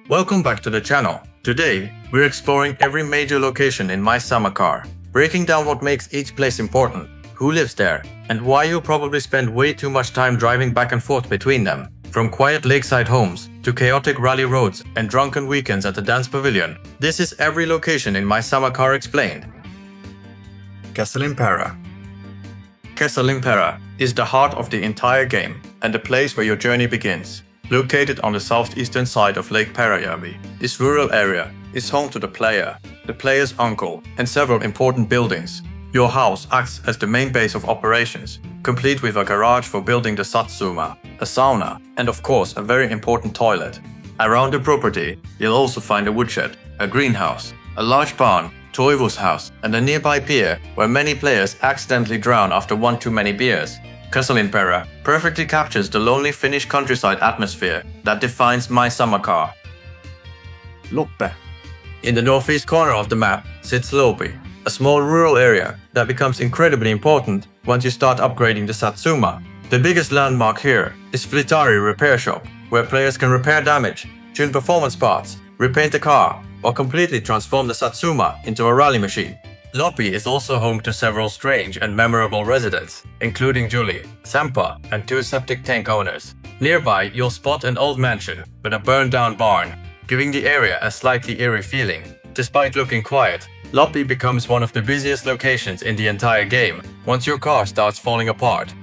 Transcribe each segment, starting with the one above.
Welcome back to the channel. Today, we're exploring every major location in my summer car, breaking down what makes each place important, who lives there, and why you'll probably spend way too much time driving back and forth between them. From quiet lakeside homes to chaotic rally roads and drunken weekends at the dance pavilion, this is every location in my summer car explained. Kesalimpera. Kesalimpera is the heart of the entire game and the place where your journey begins. Located on the southeastern side of Lake Peräjärvi, this rural area is home to the player's uncle, and several important buildings. Your house acts as the main base of operations, complete with a garage for building the satsuma, a sauna, and of course a very important toilet. Around the property, you'll also find a woodshed, a greenhouse, a large barn, Toivo's house, and a nearby pier where many players accidentally drown after one too many beers. Kesalimpera perfectly captures the lonely Finnish countryside atmosphere that defines my summer car. Loppe. In the northeast corner of the map sits Lopi, a small rural area that becomes incredibly important once you start upgrading the Satsuma. The biggest landmark here is Flitari Repair Shop, where players can repair damage, tune performance parts, repaint a car, or completely transform the Satsuma into a rally machine. Lopi is also home to several strange and memorable residents, including Julie, Sampa, and two septic tank owners. Nearby, you'll spot an old mansion with a burned-down barn, giving the area a slightly eerie feeling. Despite looking quiet, Lopi becomes one of the busiest locations in the entire game once your car starts falling apart.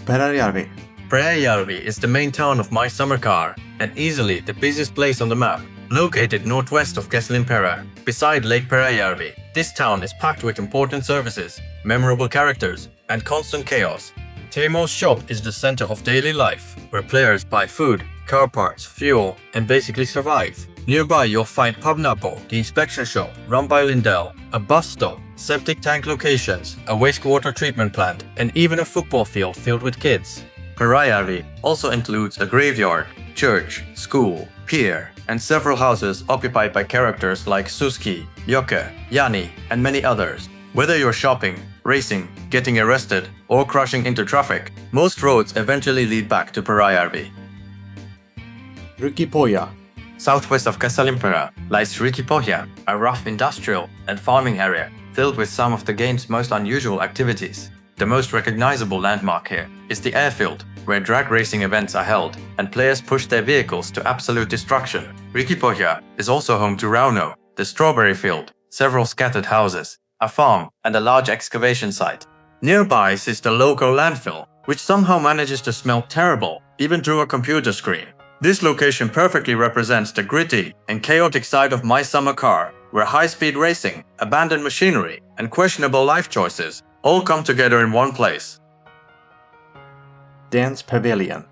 Peräjärvi. Peräjärvi is the main town of my summer car and easily the busiest place on the map. Located northwest of Kesalimpera, beside Lake Peräjärvi, this town is packed with important services, memorable characters, and constant chaos. Teemo's shop is the center of daily life, where players buy food, car parts, fuel, and basically survive. Nearby you'll find Pub Napo, the inspection shop run by Lindell, a bus stop, septic tank locations, a wastewater treatment plant, and even a football field filled with kids. Peräjärvi also includes a graveyard, church, school, pier, and several houses occupied by characters like Suski, Jokke, Jani, and many others. Whether you're shopping, racing, getting arrested, or crashing into traffic, most roads eventually lead back to Peräjärvi. Rykipohja. Southwest of Kesalimpera lies Rykipohja, a rough industrial and farming area filled with some of the game's most unusual activities. The most recognizable landmark here is the airfield, where drag racing events are held and players push their vehicles to absolute destruction. Rykipohja is also home to Rauno, the strawberry field, several scattered houses, a farm, and a large excavation site. Nearby sits the local landfill, which somehow manages to smell terrible, even through a computer screen. This location perfectly represents the gritty and chaotic side of my summer car, where high-speed racing, abandoned machinery, and questionable life choices all come together in one place. Dance Pavilion.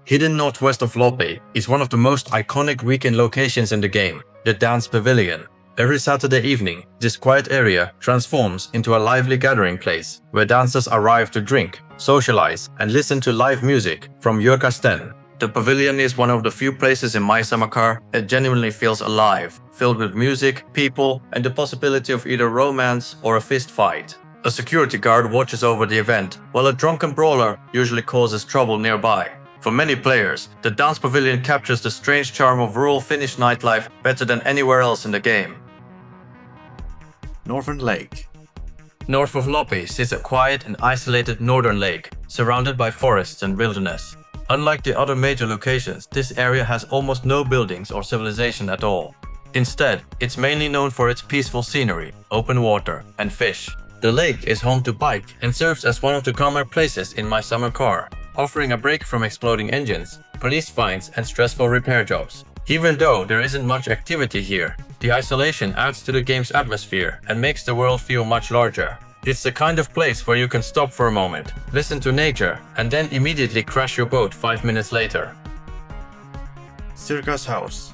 Hidden northwest of Lopi is one of the most iconic weekend locations in the game, the Dance Pavilion. Every Saturday evening, this quiet area transforms into a lively gathering place where dancers arrive to drink, socialize, and listen to live music from Jörgasten. The pavilion is one of the few places in my summer car that genuinely feels alive, filled with music, people, and the possibility of either romance or a fist fight. A security guard watches over the event, while a drunken brawler usually causes trouble nearby. For many players, the Dance Pavilion captures the strange charm of rural Finnish nightlife better than anywhere else in the game. Northern Lake. North of Lopi sits a quiet and isolated northern lake, surrounded by forests and wilderness. Unlike the other major locations, this area has almost no buildings or civilization at all. Instead, it's mainly known for its peaceful scenery, open water, and fish. The lake is home to bike and serves as one of the calmer places in my summer car, offering a break from exploding engines, police fines, and stressful repair jobs. Even though there isn't much activity here, the isolation adds to the game's atmosphere and makes the world feel much larger. It's the kind of place where you can stop for a moment, listen to nature, and then immediately crash your boat 5 minutes later. Sirka's house.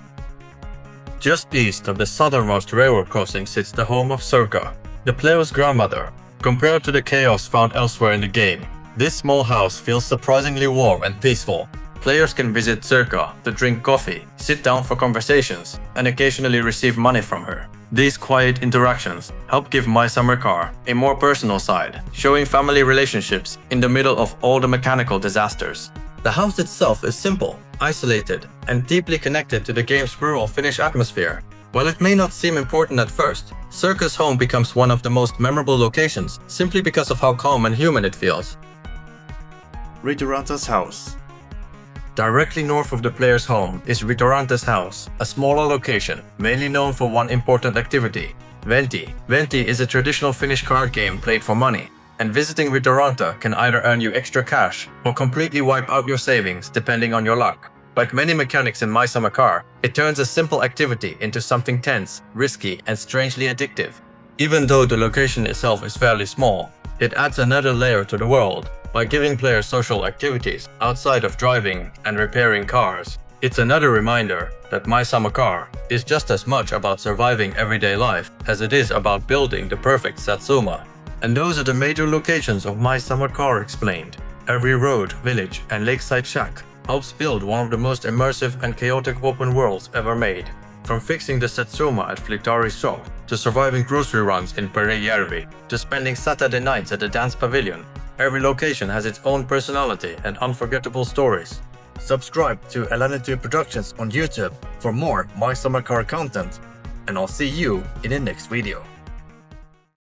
Just east of the southernmost railroad crossing sits the home of Sirka, the player's grandmother. Compared to the chaos found elsewhere in the game, this small house feels surprisingly warm and peaceful. Players can visit Sirka to drink coffee, sit down for conversations, and occasionally receive money from her. These quiet interactions help give my summer car a more personal side, showing family relationships in the middle of all the mechanical disasters. The house itself is simple, isolated, and deeply connected to the game's rural Finnish atmosphere. While it may not seem important at first, Circus Home becomes one of the most memorable locations simply because of how calm and human it feels. Ritoranta's house. Directly north of the player's home is Ritoranta's house, a smaller location, mainly known for one important activity, Venti. Venti is a traditional Finnish card game played for money, and visiting Ritoranta can either earn you extra cash or completely wipe out your savings depending on your luck. Like many mechanics in My Summer Car, it turns a simple activity into something tense, risky, and strangely addictive. Even though the location itself is fairly small, it adds another layer to the world by giving players social activities outside of driving and repairing cars. It's another reminder that My Summer Car is just as much about surviving everyday life as it is about building the perfect Satsuma. And those are the major locations of My Summer Car explained. Every road, village, and lakeside shack helps build one of the most immersive and chaotic open worlds ever made. From fixing the Satsuma at Flittari's shop, to surviving grocery runs in Perejärvi, to spending Saturday nights at the dance pavilion, every location has its own personality and unforgettable stories. Subscribe to Elanity Productions on YouTube for more My Summer Car content, and I'll see you in the next video.